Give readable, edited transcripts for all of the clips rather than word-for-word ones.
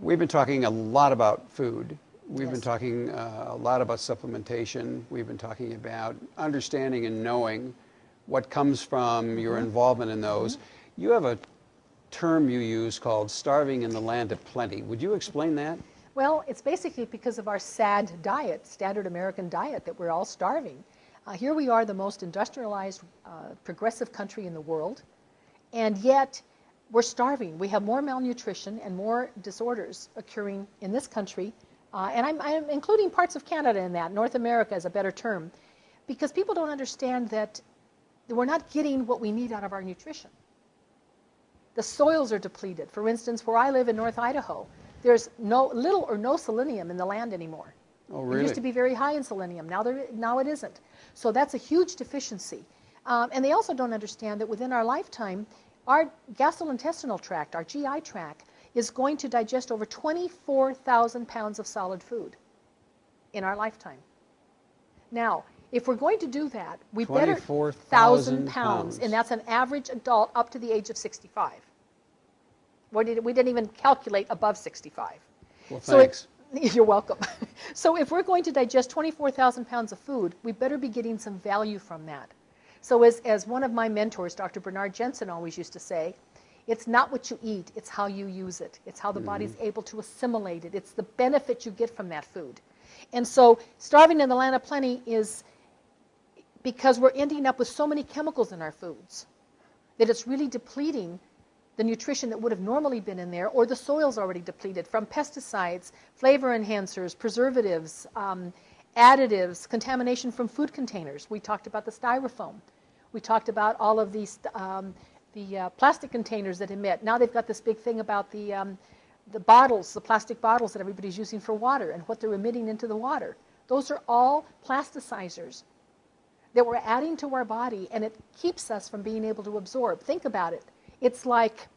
We've been talking a lot about food. We've been Yes. talking a lot about supplementation. We've been talking about understanding and knowing what comes from your involvement in those. You have a term you use called starving in the land of plenty. Would you explain that? Well, it's basically because of our SAD diet, standard American diet, that we're all starving. Here we are, the most industrialized, progressive country in the world, and yet we're starving. We have more malnutrition and more disorders occurring in this country, and I'm including parts of Canada in that. North America is a better term, because people don't understand that we're not getting what we need out of our nutrition. The soils are depleted. For instance, where I live in North Idaho, there's little or no selenium in the land anymore. Oh, really? It used to be very high in selenium. Now it isn't. So that's a huge deficiency. And they also don't understand that within our lifetime, our gastrointestinal tract, our GI tract, is going to digest over 24,000 pounds of solid food in our lifetime. Now, if we're going to do that, we better 24,000 pounds, and that's an average adult up to the age of 65. We didn't even calculate above 65. Well, thanks. You're welcome. So if we're going to digest 24,000 pounds of food, we better be getting some value from that. So as one of my mentors, Dr. Bernard Jensen, always used to say, it's not what you eat, it's how you use it. It's how the body's able to assimilate it. It's the benefit you get from that food. And so starving in the land of plenty is because we're ending up with so many chemicals in our foods that it's really depleting the nutrition that would have normally been in there, or the soil's already depleted from pesticides, flavor enhancers, preservatives, additives, contamination from food containers. We talked about the styrofoam. We talked about all of these the plastic containers that emit. Now they've got this big thing about the bottles, the plastic bottles that everybody's using for water and what they're emitting into the water. Those are all plasticizers that we're adding to our body, and it keeps us from being able to absorb. Think about it. It's like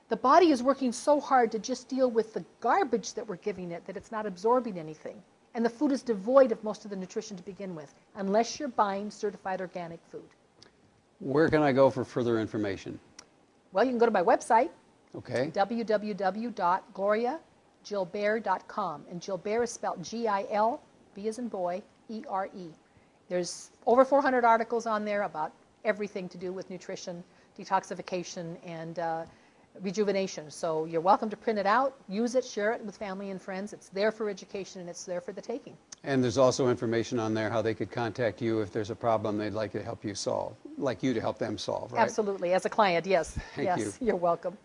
the body is working so hard to just deal with the garbage that we're giving it that it's not absorbing anything. And the food is devoid of most of the nutrition to begin with, unless you're buying certified organic food. Where can I go for further information? Well, you can go to my website, Okay. www.gloriagilbere.com. And Gilbere is spelled G-I-L, B as in boy, E-R-E. There's over 400 articles on there about everything to do with nutrition, detoxification, and rejuvenation. So you're welcome to print it out, use it, share it with family and friends. It's there for education, and it's there for the taking. And there's also information on there how they could contact you if there's a problem they'd like to help you solve, like you to help them solve, right? Absolutely. As a client, yes. Thank yes, you. You're welcome.